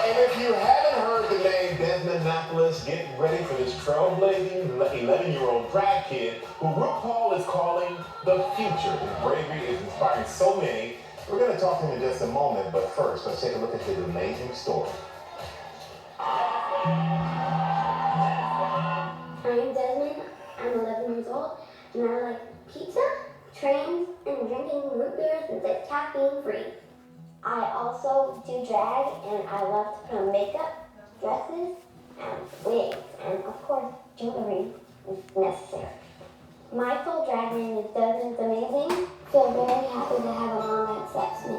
And if you haven't heard the name Desmond Napolis, get ready for this trailblazing 11-year-old drag kid who RuPaul is calling the future. His bravery is inspiring so many. We're going to talk to him in just a moment, but first, let's take a look at his amazing story. I'm Desmond. I'm 11 years old, and I like pizza, trains, and drinking root beer since it's caffeine-free. I also do drag, and I love to put on makeup, dresses, and wigs, and of course, jewelry is necessary. My full drag name is Desmond's Amazing. Feel very happy to have a mom that accepts me.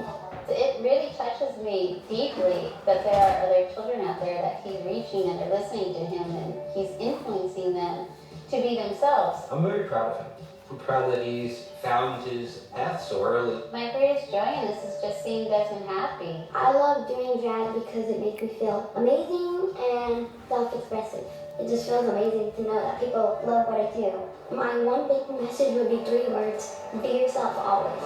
It really touches me deeply that there are other children out there that he's reaching and they're listening to him and he's influencing them to be themselves. I'm very proud of him. I'm proud that he's found his path so early. My greatest joy in this is just seeing Desmond happy. I love doing drag because it makes me feel amazing and self-expressive. It just feels amazing to know that people love what I do. My one big message would be 3 words: be yourself always.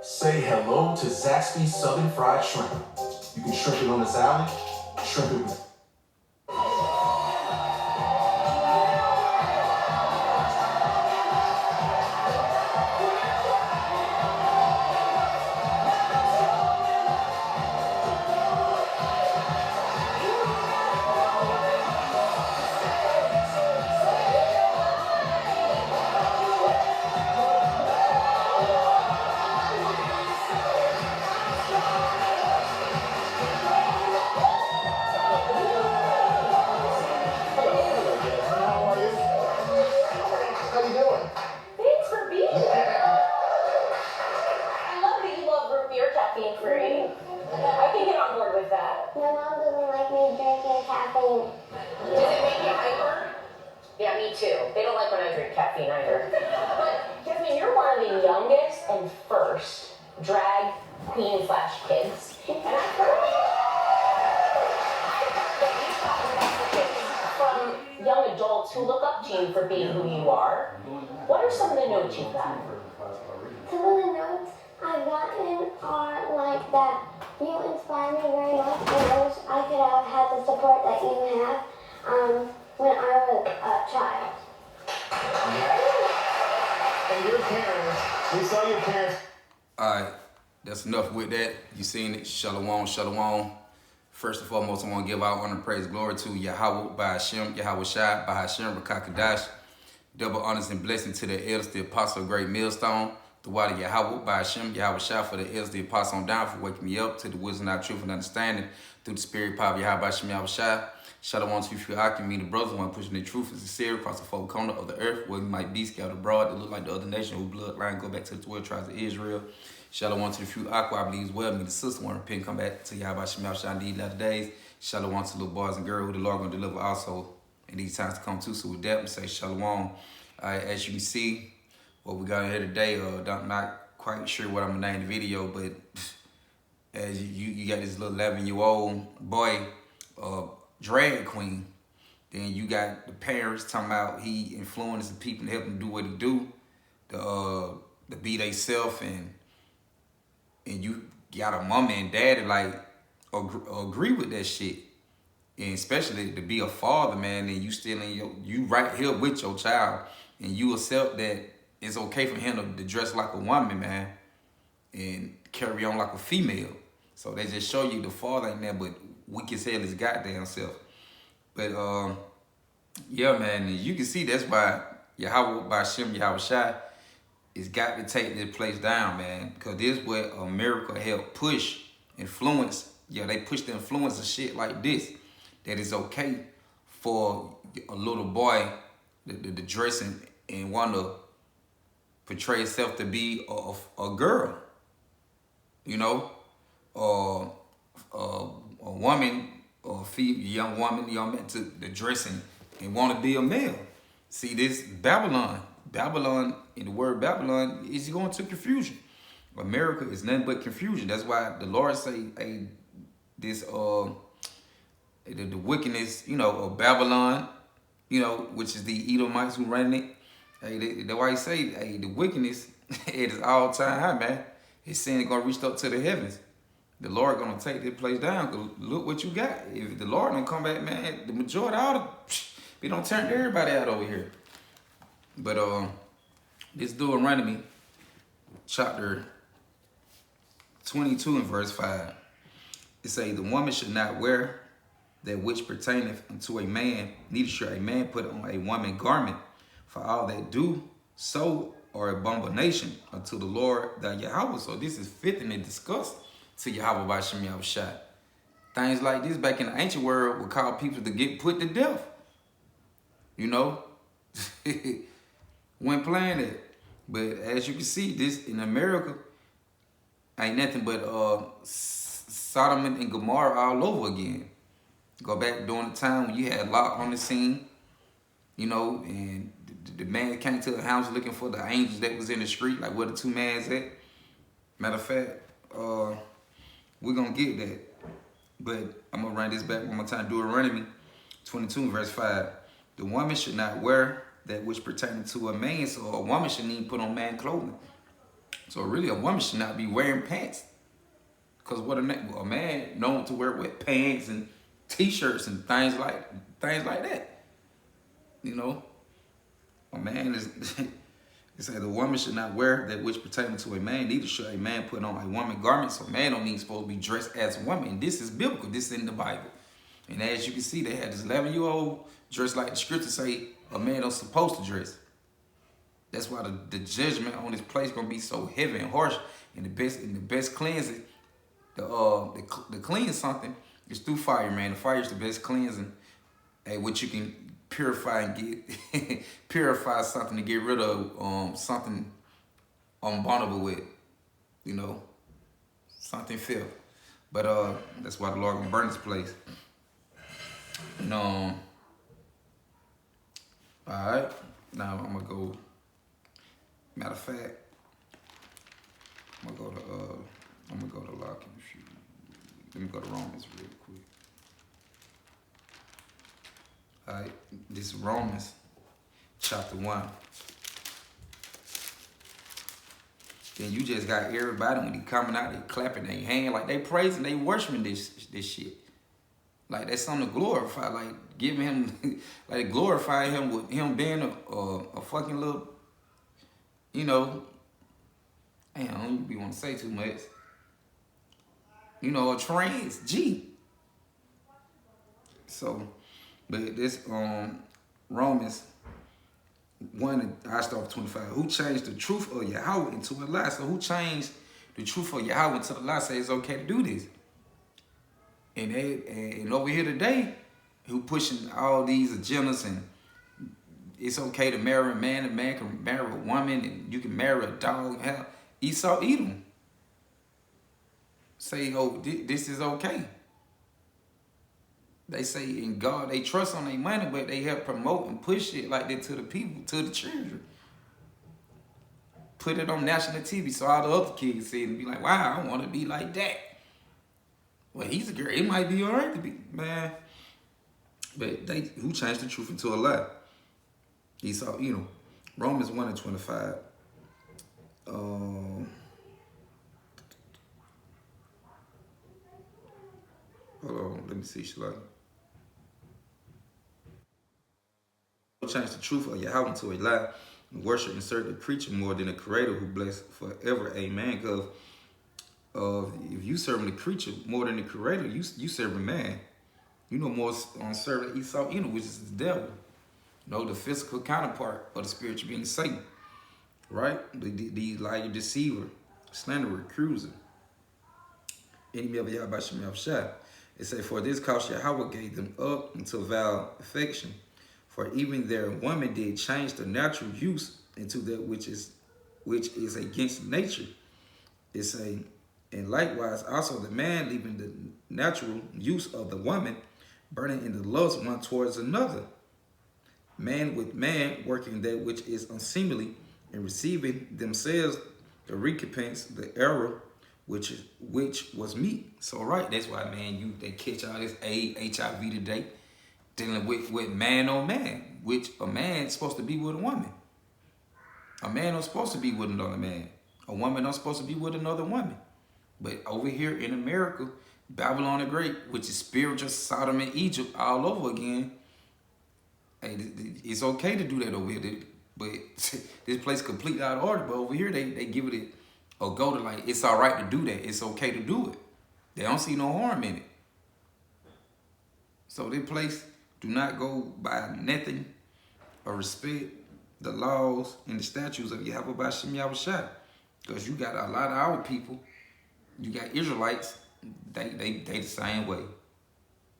Say hello to Zaxby's Southern Fried Shrimp. You can shrimp it on the salad, shrimp it with drag queen / kids. And I've heard from young adults who look up to you for being who you are. What are some of the notes you've gotten? Some of the notes I've gotten are like that you inspire me very much, and I wish I could have had the support that you have when I was a child. And your parents, we saw your parents. Alright, that's enough with that. You seen it. Shalom, shalom. First and foremost, I want to give our honor and praise glory to Yahweh, by Hashem, Yahweh Shai, by Hashem, Rakakadash. Double honors and blessing to the elders, the apostle of Great Millstone. The water Yahweh, by Hashem, Yahweh Shai, for the elders, the apostle on down, for waking me up to the wisdom, our truth, and understanding through the spirit power of Yahweh, by Hashem, Yahweh Shai. Shalom to you, for Akim, me, the brothers, one pushing the truth and sincere across the four corners of the earth, where we might be scattered abroad, that look like the other nation, whose bloodline go back to the 12 tribes of Israel. Shalom to the few Aqua, I believe as well. Me, the sister, want to repent, come back to Yahweh, Shem, Yahweh, Shai, in these latter days. Shalom to little boys and girls who the Lord going to deliver also in these times to come too. So with that, we say shalom. As you can see, what we got in here today, I'm not quite sure what I'm going to name the video, but as you got this little 11-year-old boy, drag queen. Then you got the parents talking about he influencing people and help him do what he do, to be they self, and you got a mama and daddy like agree with that shit, and especially to be a father, man, and you still you right here with your child, and you accept that it's okay for him to dress like a woman, man, and carry on like a female. So they just show you the father ain't there, but weak as hell his goddamn self. But yeah, man, and you can see that's why Yahweh by Shem Yahweh Shai is got to take this place down, man, because this is what America helped push, influence. Yeah, they push the influence of shit like this, that it's okay for a little boy to dress and want to portray himself to be a girl, you know, or a woman, or a young woman, young man, to the dressing and want to be a male. See, this Babylon, in the word Babylon, is going to confusion. America is nothing but confusion. That's why the Lord say, hey, this the wickedness, you know, of Babylon, you know, which is the Edomites who running it. Hey, that's why he say, hey, the wickedness it is all time high, man. His sin is gonna reach up to the heavens. The Lord gonna take this place down. 'Cause look what you got. If the Lord don't come back, man, the majority we don't turn everybody out over here. But this Deuteronomy chapter 22 and verse 5. It say, the woman should not wear that which pertaineth unto a man, neither should a man put on a woman garment, for all that do so are abomination unto the Lord thy Yahweh. So this is fitting and disgust to Yahweh by Shem Yahushua. Things like this back in the ancient world would cause people to get put to death. You know? When playing it. But as you can see, this in America ain't nothing but Sodom and Gomorrah all over again. Go back during the time when you had Lot on the scene, you know, and the man came to the house looking for the angels that was in the street, like where the two mans at. Matter of fact, we're gonna get that. But I'm gonna run this back one more time. Deuteronomy 22 verse 5. The woman should not wear that which pertaining to a man, so a woman shouldn't even put on man clothing. So really a woman should not be wearing pants. Because what a man known to wear with pants and t-shirts and things like that. You know, a man is it say the woman should not wear that which pertaining to a man, neither should a man put on a woman garment. So a man don't even supposed to be dressed as a woman. And this is biblical, this is in the Bible. And as you can see, they had this 11-year-old dressed like the scriptures say a man don't supposed to dress. That's why the judgment on this place gonna be so heavy and harsh. And the best cleansing, the cleanse something is through fire, man. The fire is the best cleansing, which you can purify and get purify something to get rid of something unbondable with, you know, something filth. But that's why the Lord gonna burn this place. And all right, now I'm gonna go. Matter of fact, I'm gonna go to Lock and Shoot. Let me go to Romans real quick. All right, this is Romans chapter 1. Then you just got everybody when they coming out, they clapping their hand, like they praising, they worshiping this shit. Like that's something to glorify, like giving him, like glorifying him with him being a fucking little, you know, I don't even want to say too much. You know, a trans G. So, but this Romans 1, I start with 25. Who changed the truth of Yahweh into a lie? So who changed the truth of Yahweh into a lie? Say it's okay to do this. And over here today, who pushing all these agendas and it's okay to marry a man can marry a woman, and you can marry a dog. Hell, Esau, Edom. Say, oh, this is okay. They say in God, they trust on their money, but they help promote and push it like that to the people, to the children. Put it on national TV so all the other kids see it and be like, wow, I want to be like that. Well, he's a girl. It might be all right to be, man. But who changed the truth into a lie? Esau, you know, Romans 1 and 25. Hold on, let me see, Shalai. Change the truth of Yahweh into a lie and worship and serve the creature more than the creator who blessed forever. Amen. Because if you serving the creature more than the creator, you serve a man. You know more on serving Esau, you know, which is the devil. You know, the physical counterpart of the spiritual being Satan. Right? The liar, deceiver, slanderer, accuser. Enemy of Yahweh by Shem Yahushua. It say, for this cause Yahweh gave them up into vile affection. For even their woman did change the natural use into that which is against nature. It say, and likewise also the man leaving the natural use of the woman, burning in the lust one towards another. Man with man working that which is unseemly, and receiving themselves the recompense, the error which was meat. So right, that's why, man, they catch all this HIV today, dealing with man on man, which a man's supposed to be with a woman. A man don't supposed to be with another man. A woman don't supposed to be with another woman. But over here in America, Babylon the Great, which is spiritual Sodom and Egypt all over again, hey, it's okay to do that over here. But this place completely out of order. But over here, they give it a go to like, it's all right to do that. It's okay to do it. They don't see no harm in it. So this place do not go by nothing or respect the laws and the statutes of Yahweh B'Shem Yahushua. Because you got a lot of our people, you got Israelites, they the same way.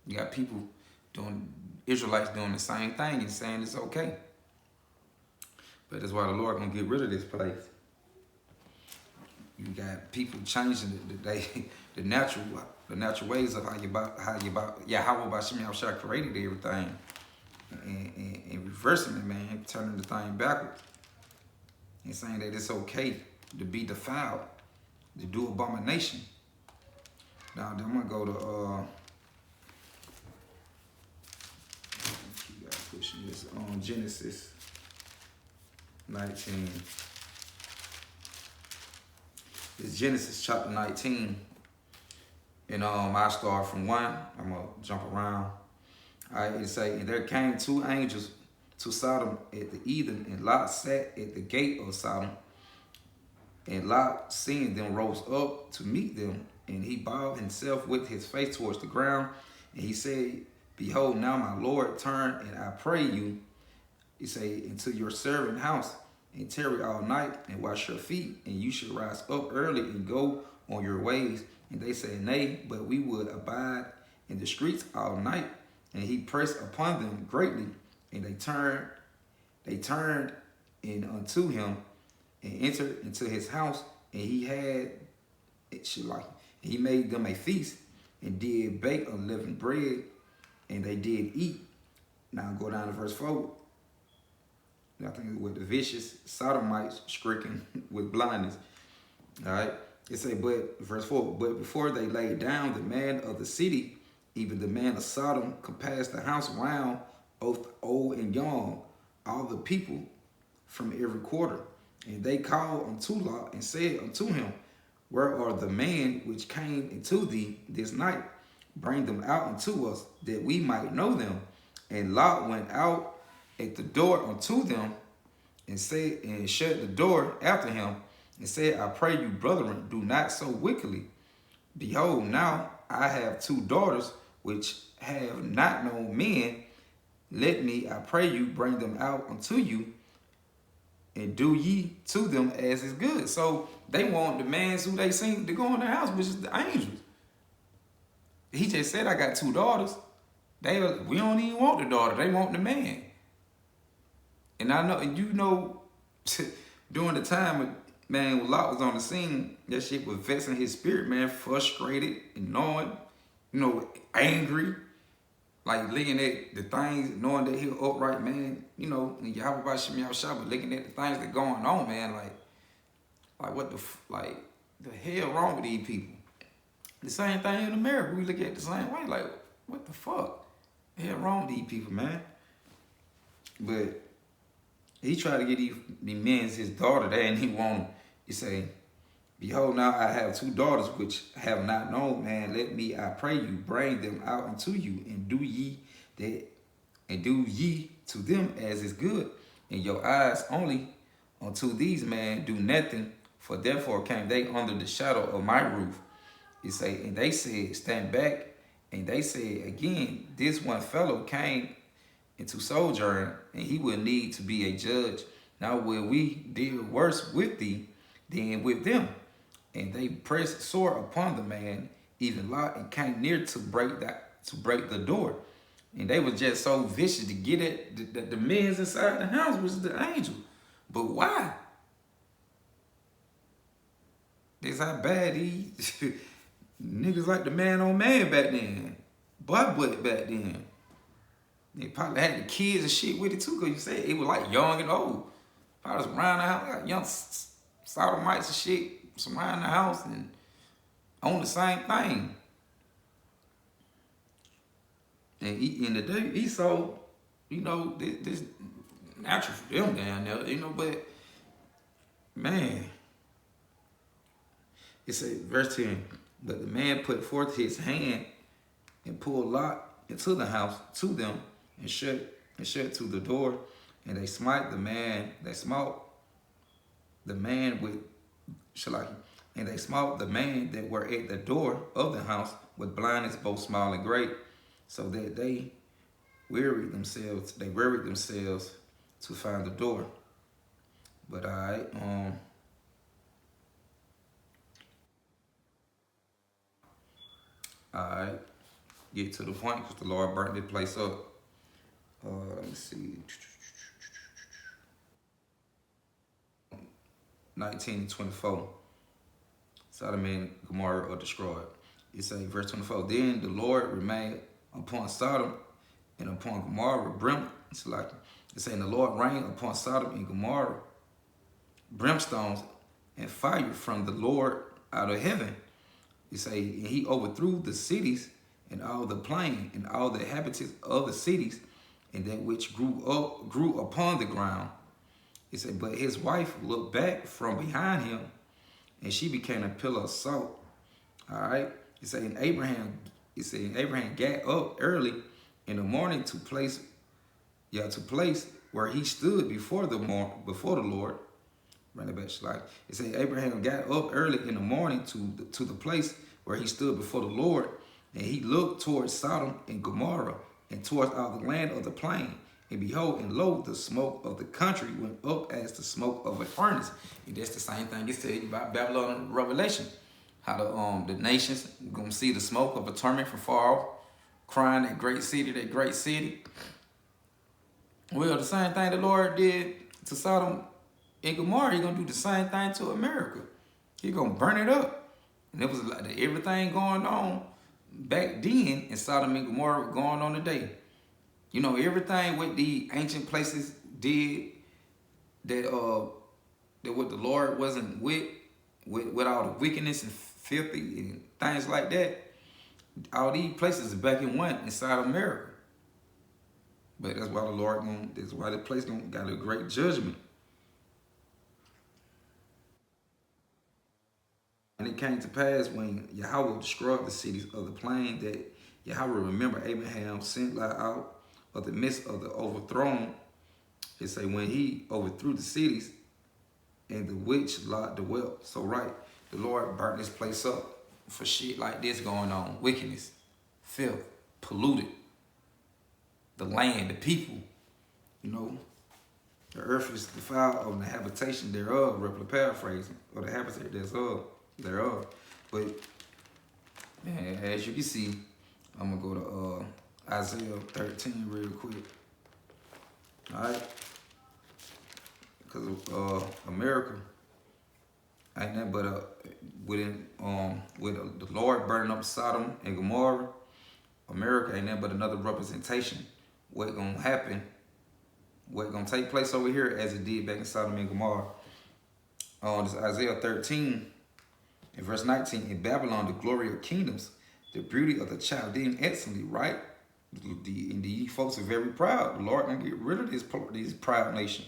You got people Israelites doing the same thing and saying it's okay. But that's why the Lord gonna get rid of this place. You got people changing the natural ways of how Yahweh B'Shem Yahushua created everything. And reversing it, man, turning the thing backwards. And saying that it's okay to be defiled, to do abomination. Now, then I'm going to go to, you got pushing this on Genesis 19. It's Genesis chapter 19. And I start from 1. I'm going to jump around. All right, it say, and there came 2 angels to Sodom at the Eden, and Lot sat at the gate of Sodom. And Lot, seeing them, rose up to meet them, and he bowed himself with his face towards the ground. And he said, behold, now my Lord, turn, and I pray you, he say, into your servant house, and tarry all night, and wash your feet, and you shall rise up early and go on your ways. And they said, nay, but we would abide in the streets all night. And he pressed upon them greatly, and they turned in unto him, and entered into his house, and he made them a feast, and did bake unleavened bread, and they did eat. Now go down to verse 4. I think with the vicious Sodomites stricken with blindness. All right. It say, but verse 4, but before they laid down, the man of the city, even the man of Sodom, compassed the house round, both old and young, all the people from every quarter. And they called unto Lot and said unto him, where are the men which came into thee this night? Bring them out unto us, that we might know them. And Lot went out at the door unto them, and said, and shut the door after him, and said, I pray you, brethren, do not so wickedly. Behold, now I have 2 daughters which have not known men. Let me, I pray you, bring them out unto you, and do ye to them as is good. So they want the man who they seen to go in their house, which is the angels. He just said, I got 2 daughters. We don't even want the daughter. They want the man. And I know, and you know, during the time, man, when Lot was on the scene, that shit was vexing his spirit, man, frustrated, annoyed, angry. Like looking at the things, knowing that he was upright, man, and Yahweh B'Shem Yahushua, but looking at the things that going on, man, like what the hell wrong with these people? The same thing in America, we look at it the same way, like, what the fuck? The hell wrong with these people, man? But he tried to get these men his daughter there, and he wanted, he say, behold, now I have 2 daughters which have not known, man. Let me, I pray you, bring them out unto you, and do ye to them as is good in your eyes only. Unto these, man, do nothing, for therefore came they under the shadow of my roof. He say, and they said, stand back. And they said again, this one fellow came into sojourn, and he will need to be a judge. Now will we deal worse with thee than with them? And they pressed sore upon the man, even Lot, and came near to break the door. And they were just so vicious to get at the men's inside the house, which is the angel. But why? That's how bad niggas like the man on man back then. Butt back then. They probably had the kids and shit with it too, because you said it was like young and old. Probably was around the house, like young sodomites and shit, surrounding the house and on the same thing. And in the day, Esau, this natural for them down there, but man, it says, verse 10, but the man put forth his hand and pulled Lot into the house to them and shut to the door, and they smite the man, with Shalaki, and they smote the man that were at the door of the house with blindness both small and great, so that they wearied themselves to find the door. But I get to the point because the Lord burnt this place up. Let me see. 19:24. Sodom and Gomorrah are destroyed. It says, verse 24, then the Lord remained upon Sodom and upon Gomorrah brimstone. It's like it's saying the Lord rained upon Sodom and Gomorrah brimstones and fire from the Lord out of heaven. It say, and he overthrew the cities and all the plain and all the inhabitants of the cities and that which grew upon the ground. It said, but his wife looked back from behind him, and she became a pillar of salt. All right. It said, and Abraham got up early in the morning to place where he stood before the Lord. Run it back, slide. It said, Abraham got up early in the morning to the place where he stood before the Lord, and he looked towards Sodom and Gomorrah and towards all the land of the plain. And behold, and lo, the smoke of the country went up as the smoke of a furnace. And that's the same thing it's telling you about Babylon in Revelation. How the nations gonna see the smoke of a torment from far off, crying that great city. Well, the same thing the Lord did to Sodom and Gomorrah, He's gonna do the same thing to America. He's gonna burn it up. And it was like everything going on back then in Sodom and Gomorrah going on today. You know, everything what the ancient places did that what the Lord wasn't with all the wickedness and filthy and things like that. All these places are back in one inside America. But that's why that's why the place got a great judgment. And it came to pass when Yahweh destroyed the cities of the plain that Yahweh remembered Abraham sent Lot out of the midst of the overthrown. It say when he overthrew the cities and the which Lot dwelt. So right, the Lord burnt this place up for shit like this going on. Wickedness, filth, polluted. The land, the people, you know. The earth is defiled of the habitation thereof, roughly paraphrasing, or the habitat thereof. But, man, as you can see, I'm going to go to Isaiah 13 real quick. All right? Because America ain't nothing but with the Lord burning up Sodom and Gomorrah, America ain't nothing but another representation. What's going to happen, what's going to take place over here as it did back in Sodom and Gomorrah. This Isaiah 13 in verse 19, in Babylon, the glory of kingdoms, the beauty of the Chaldean excellently, right? The folks are very proud. The Lord gonna get rid of this proud nation.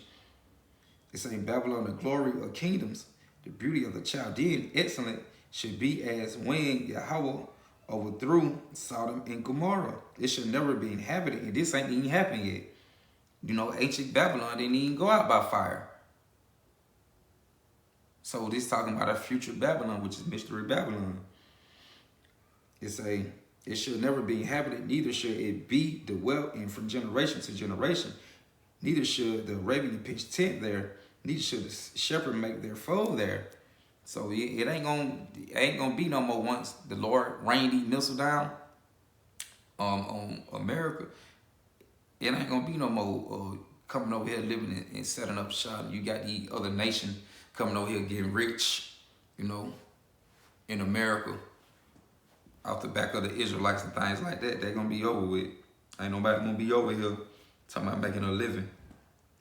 It's saying Babylon, the glory of kingdoms, the beauty of the Chaldean excellent should be as when Yahweh overthrew Sodom and Gomorrah. It should never be inhabited, and this ain't even happened yet. You know, ancient Babylon didn't even go out by fire. So this talking about a future Babylon, which is mystery Babylon. It should never be inhabited, neither should it be dwelt in from generation to generation. Neither should the Arabian pitch tent there, neither should the shepherd make their fold there. So it ain't gonna be no more once the Lord rained these missiles down on America. It ain't gonna be no more coming over here living and setting up shop. You got these other nations coming over here getting rich, you know, in America, off the back of the Israelites and things like that. They're gonna be over with. Ain't nobody gonna be over here talking about making a living.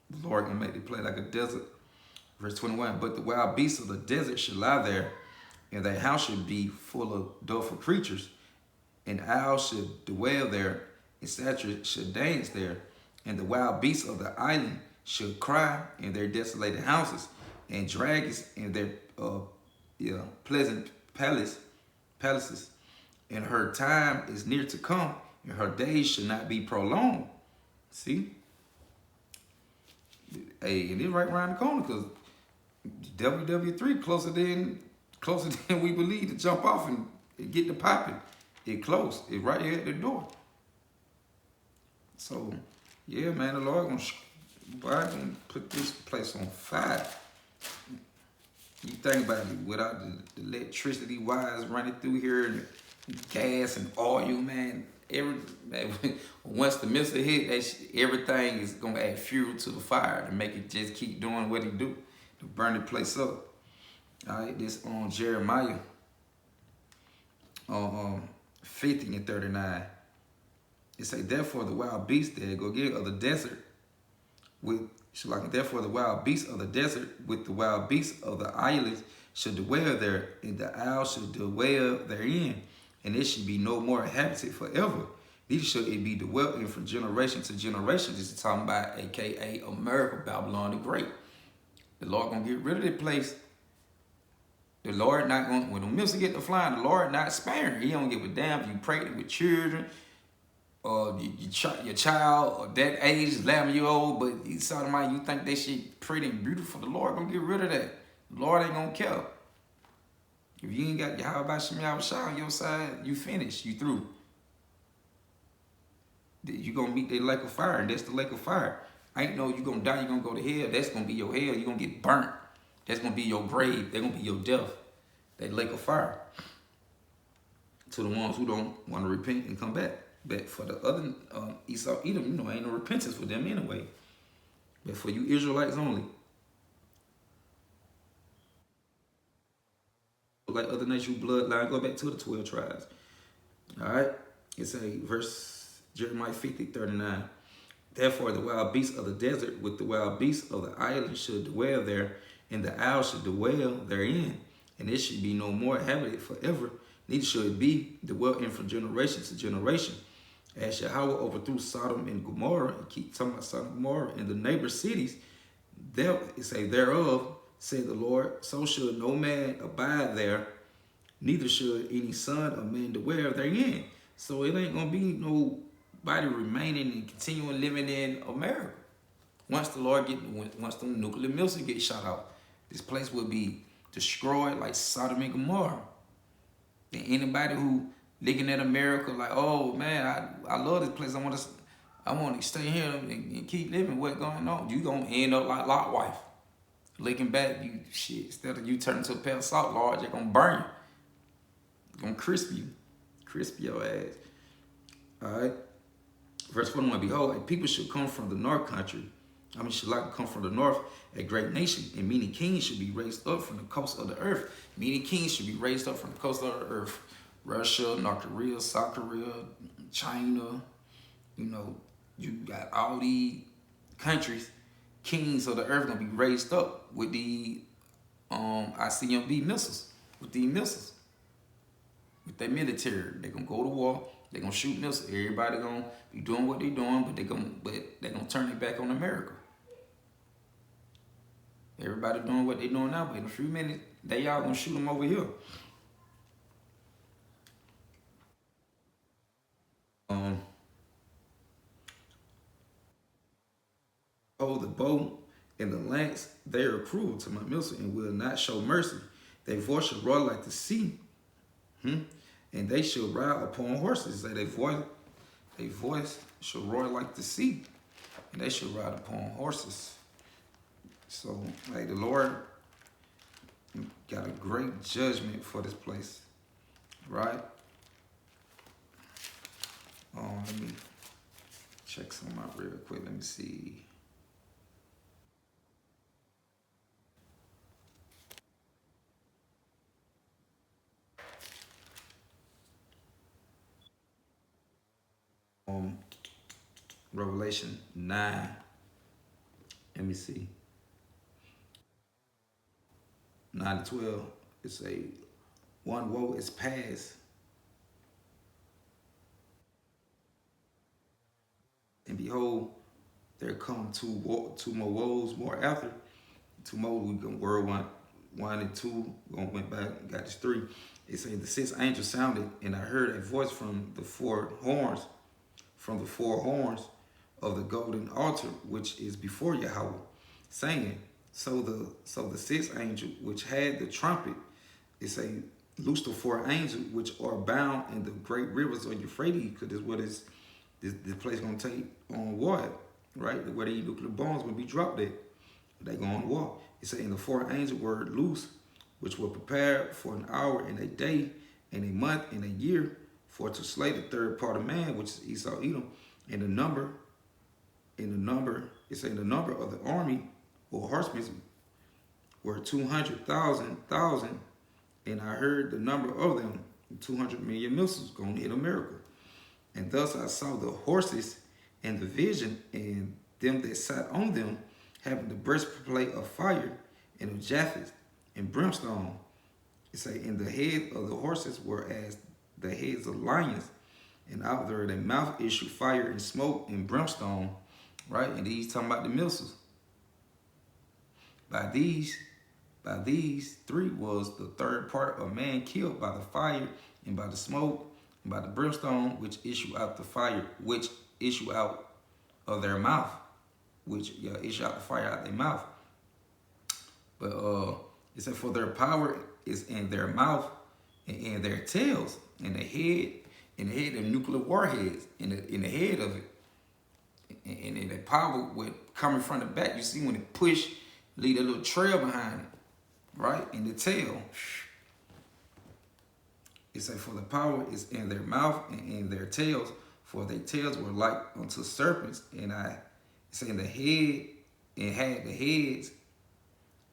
The Lord gonna make it play like a desert. Verse 21, but the wild beasts of the desert should lie there, and their house should be full of doleful creatures, and owls should dwell there, and satyrs should dance there, and the wild beasts of the island should cry in their desolated houses, and dragons in their pleasant palaces. And her time is near to come, and her days should not be prolonged. See? Hey, it is right around the corner, because WW3 closer than we believe to jump off and get the popping. It close. It right here at the door. So, yeah, man, the Lord gonna put this place on fire. You think about it, without the electricity wires running through here and the gas and oil, man, once the missile hit, everything is gonna add fuel to the fire to make it just keep doing what it do, to burn the place up. All right, this on Jeremiah 50 and 39. It say, therefore the wild beasts there go get of the desert therefore the wild beasts of the desert with the wild beasts of the islands should dwell there, and the owl should dwell therein, and it should be no more inhabited forever. Neither should it be dwelt in from generation to generation. This is talking about AKA America, Babylon the Great. The Lord gonna get rid of that place. The Lord not going, when the missile get to flying, the Lord not sparing. He don't give a damn if you pregnant with children, or your child, or that age, 11-year-old, but you sodomite, you think that shit pretty and beautiful. The Lord gonna get rid of that. The Lord ain't gonna care. If you ain't got Yahweh Shah on your side, you finished, you through. You gonna meet that lake of fire, and that's the lake of fire. I ain't know you gonna die, you gonna go to hell. That's gonna be your hell. You gonna get burnt. That's gonna be your grave. That's gonna be your death. That lake of fire. To the ones who don't want to repent and come back. But for the other Esau, Edom, ain't no repentance for them anyway. But for you Israelites only. Like other nations, bloodline, go back to the 12 tribes. All right? It's a verse, Jeremiah 50, 39. Therefore the wild beasts of the desert with the wild beasts of the island should dwell there, and the owl should dwell therein, and it should be no more inhabited forever. Neither should it be dwelt in from generation to generation. As Yahweh overthrew Sodom and Gomorrah, and keep talking about Sodom and Gomorrah, and the neighbor cities, thereof, said the Lord, so should no man abide there, neither should any son of man dwell therein. So it ain't gonna be nobody remaining and continuing living in America. Once the nuclear missiles get shot out, this place will be destroyed like Sodom and Gomorrah. And anybody who looking at America like, oh man, I love this place. I want to stay here and keep living. What's going on? You gonna end up like Lot's wife. Looking back, instead of you turning to a pail of salt, Lord, they're gonna burn you. Gonna crisp your ass. All right. Verse 41, behold, a people should come from the north country. Should like come from the north, a great nation, and many kings should be raised up from the coast of the earth. Many kings should be raised up from the coast of the earth. Russia, North Korea, South Korea, China, you got all these countries, kings of the earth gonna be raised up with the ICMB missiles, with their military. They're gonna go to war, they're gonna shoot missiles. Everybody gonna be doing what they're doing, but they're gonna turn it back on America. Everybody doing what they're doing now, but in a few minutes, they all gonna shoot them over here. The bow and the lance, they are cruel to my missile and will not show mercy. Their voice shall roar like the sea, and they shall ride upon horses. Their voice shall roar like the sea, and they shall ride upon horses. So, the Lord got a great judgment for this place, right? Let me check some out real quick. Let me see. Revelation 9. Let me see. 9 to 12. It's one woe is past. And behold, there come two more woes more after. two more. We go word one and two. We went back and got this three. It says the sixth angel sounded, and I heard a voice from the four horns of the golden altar which is before Yahweh, saying, so the sixth angel which had the trumpet, it say, loose the four angels which are bound in the great rivers of Euphrates, because this is what is this place gonna take on water, right? Where the nuclear bombs will be dropped at. They go on war. It say, and the four angels were loose, which were prepared for an hour and a day and a month and a year, for to slay the third part of man, which is Esau Edom. And the number, it say the number of the army or horsemen were 200,000, and I heard the number of them, 200 million missiles going to hit America. And thus I saw the horses and the vision, and them that sat on them, having the breastplate of fire and of japheth and brimstone. It say, and the head of the horses were as the heads of lions, and out of their mouth issued fire and smoke and brimstone, right? And he's talking about the missiles. By these three was the third part of man killed by the fire and by the smoke and by the brimstone, which issue out the fire, which issue out of their mouth, issue out the fire out their mouth. But it said, for their power is in their mouth and in their tails, in the head of nuclear warheads, in the head of it. And the power would coming from the back. You see when it push, leave a little trail behind it, right? In the tail. It say, for the power is in their mouth and in their tails, for their tails were like unto serpents, and I say in the head, and had the heads,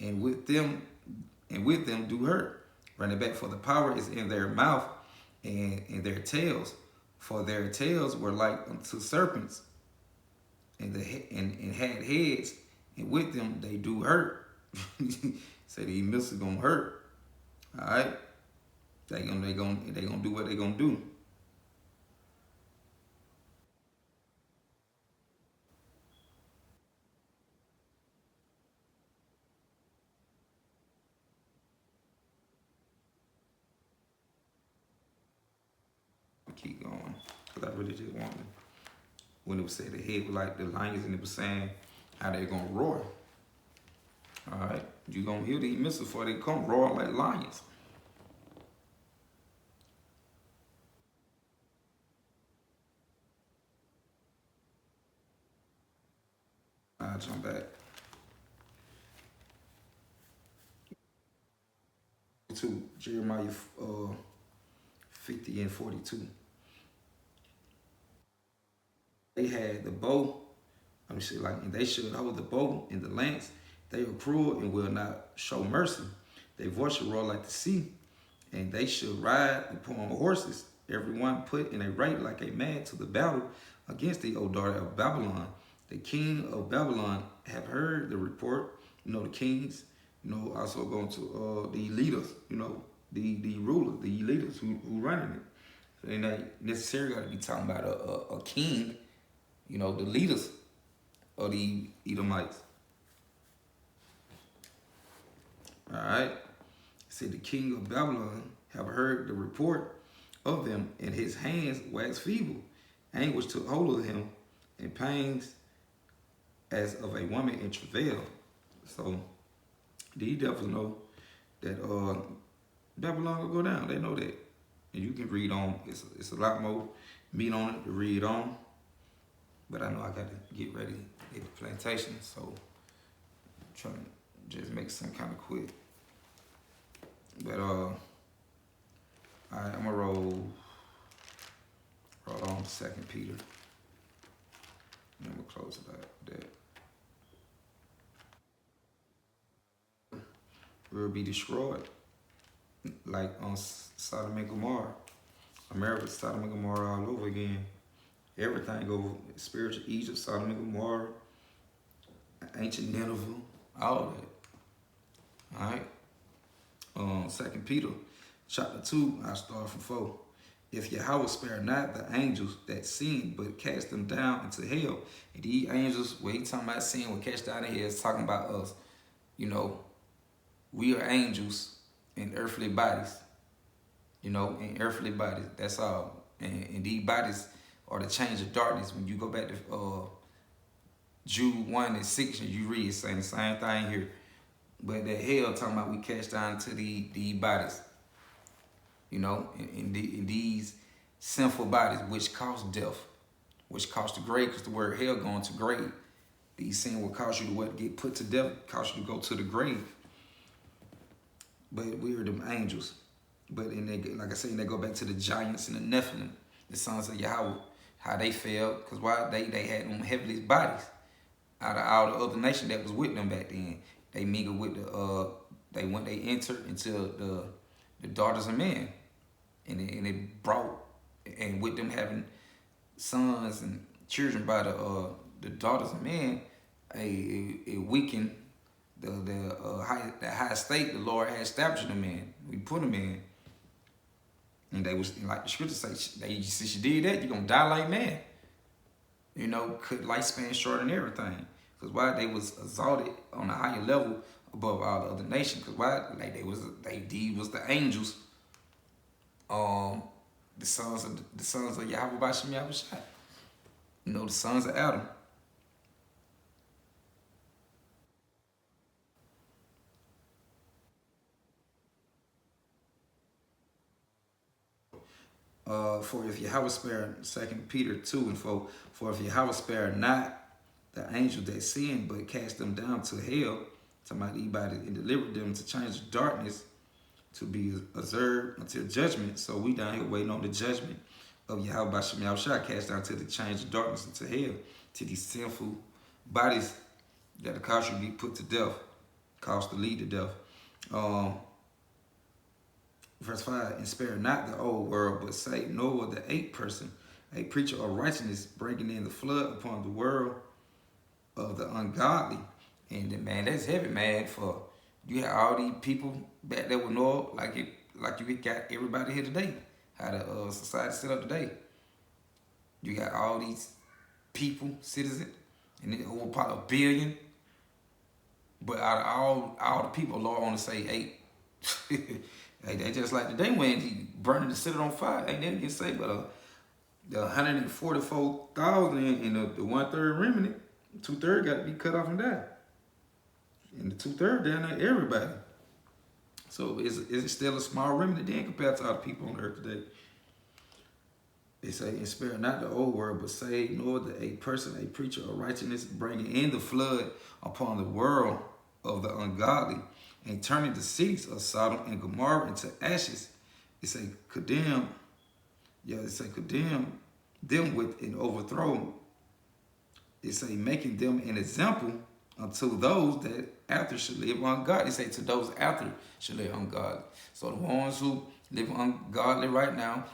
and with them do hurt. Run it back, for the power is in their mouth and in their tails, for their tails were like unto serpents, and had heads, and with them they do hurt. Say these missiles gonna hurt. All right, they gonna do what they gonna do. Keep going, because I really just want to. When it was said the head was like the lions, and it was saying how they gonna roar. All right, you gonna hear these missiles before they come roaring like lions. I'll jump back to Jeremiah 50 and 42. They had the bow. Let me see, and they should hold the bow and the lance. They are cruel and will not show mercy. Their voice should roar like the sea, and they should ride upon horses, everyone put in a right like a man to the battle against thee, O daughter of Babylon. The king of Babylon have heard the report. The kings, also going to the leaders, the rulers, the leaders who running it. So they're not necessarily got to be talking about a king, the leaders of the Edomites. All right. See, the king of Babylon have heard the report of them, and his hands wax feeble. Anguish took hold of him, and pains as of a woman in travail. So these devils know that Babylon will go down. They know that. And you can read on. It's a lot more meat on it to read on. But I know I got to get ready at the plantation, so I'm trying to just make some kind of quick. But all right, I'm gonna roll on 2 Peter. And I'm gonna close it like that. We'll be destroyed, like on Sodom and Gomorrah. America's Sodom and Gomorrah all over again. Everything go spiritual Egypt, Sodom and Gomorrah, ancient Nineveh, all of that. All right. 2 Peter chapter 2, I start from 4. If Yahweh spare not the angels that sin, but cast them down into hell. And these angels, what he talking about sin, will cast down in hell, is talking about us. You know, we are angels in earthly bodies. You know, in earthly bodies. That's all. And these bodies are the change of darkness. When you go back to Jude 1:6, and you read, it's saying the same thing here. But that hell talking about we cast down to the bodies. You know, in these sinful bodies, which cause death, which cause the grave, because the word hell going to grave. These sin will cause you to what? Get put to death, cause you to go to the grave. But we are them angels. But in they, like I said, they go back to the giants and the Nephilim, the sons of Yahweh, how they fell, because why? They had them heavenly bodies. Out of all the other nations that was with them back then, they mingled with they entered into the daughters of men, and they brought, and with them having sons and children by the daughters of men, it weakened the high state the Lord had established them in. We put them in, and they was like the scripture say, since you did that, you're gonna die like man. You know, cut lifespan short and everything. Because why? They was exalted on a higher level above all the other nations. Because why? Like they was the angels. The sons of Yahweh Bashem Yahushua. You know, the sons of Adam. For if Yahweh spare, 2 Peter 2:4, for if Yahweh spare not the angels that sinned, but cast them down to hell, somebody and delivered them to change the darkness to be observed until judgment. So we down here waiting on the judgment of Yahweh Bashem Yahushua, cast down to the change of darkness into hell, to these sinful bodies that will cause you to be put to death, cause to lead to death. Verse 5, and spare not the old world, but save Noah the eighth person, a preacher of righteousness, bringing in the flood upon the world of the ungodly. And man, that's heavy, man. For you have all these people back there with Noah, like you got everybody here today. How the society set up today. You got all these people, citizens, and it over probably 1 billion. But out of all the people, Lord only say 8. Hey, they just like the day when he burning the city on fire. Ain't nothing you say but the 144,000 and the 1/3 remnant, 2/3 got to be cut off and die. And the 2/3 down there, everybody. So is it still a small remnant then compared to all the people on earth today? They say, and spare not the old world, but save Noah the eighth person, a preacher of righteousness, bringing in the flood upon the world of the ungodly, and turning the cities of Sodom and Gomorrah into ashes. It say condemn them with an overthrow. It say making them an example unto those that after should live ungodly. It say to those after should live ungodly. So the ones who live ungodly right now,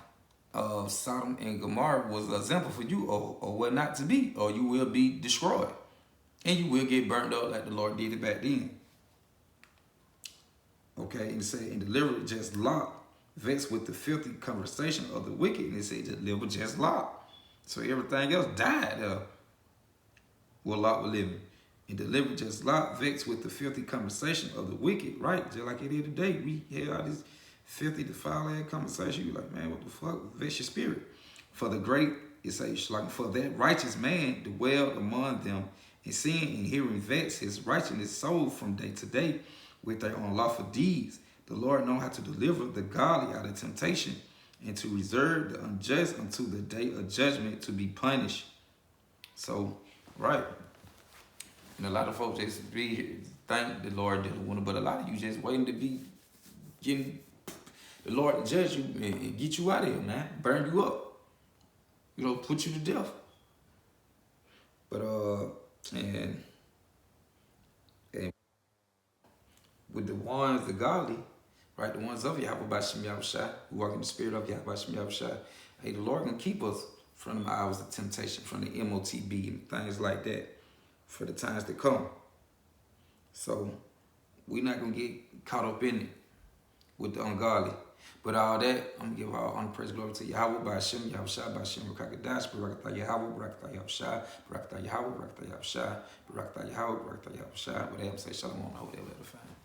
Sodom and Gomorrah was an example for you, or what not to be, or you will be destroyed, and you will get burned up like the Lord did it back then. Okay, and it say, and delivered just Lot, vexed with the filthy conversation of the wicked. And it say, delivered just Lot. So everything else died where Lot was living. And delivered just Lot, vexed with the filthy conversation of the wicked, right? Just like it is today. We hear all this filthy, defile-ass conversation. You're like, man, what the fuck? Vex your spirit. For the great, it says, like, for that righteous man dwelled among them, and seeing and hearing vex his righteousness soul from day to day, with their unlawful deeds. The Lord know how to deliver the godly out of temptation, and to reserve the unjust unto the day of judgment to be punished. So, right. And a lot of folks just thank the Lord didn't want to, but a lot of you just waiting to be getting the Lord to judge you and get you out of here, man. Burn you up. You know, put you to death. But and with the ones, the godly, right, the ones of Yahweh Bashem Yahushua, who walk in the spirit of Yahweh Bashem Yahushua, hey, the Lord gonna keep us from the hours of temptation, from the MOTB and things like that for the times to come. So we're not gonna get caught up in it with the ungodly. But all that, I'm gonna give all honor, praise, glory to Yahweh, by Hashem, Yahweh Shai, by Hashem, Rakakadash, Barakatah Yahweh, Barakatah Yahweh Shai, Barakatah Yahweh, Barakatah Yahweh Shai, Barakatah Yahweh, Barakatah Yahweh Shai. With that, I'm saying shalom, I hope they will have a fan.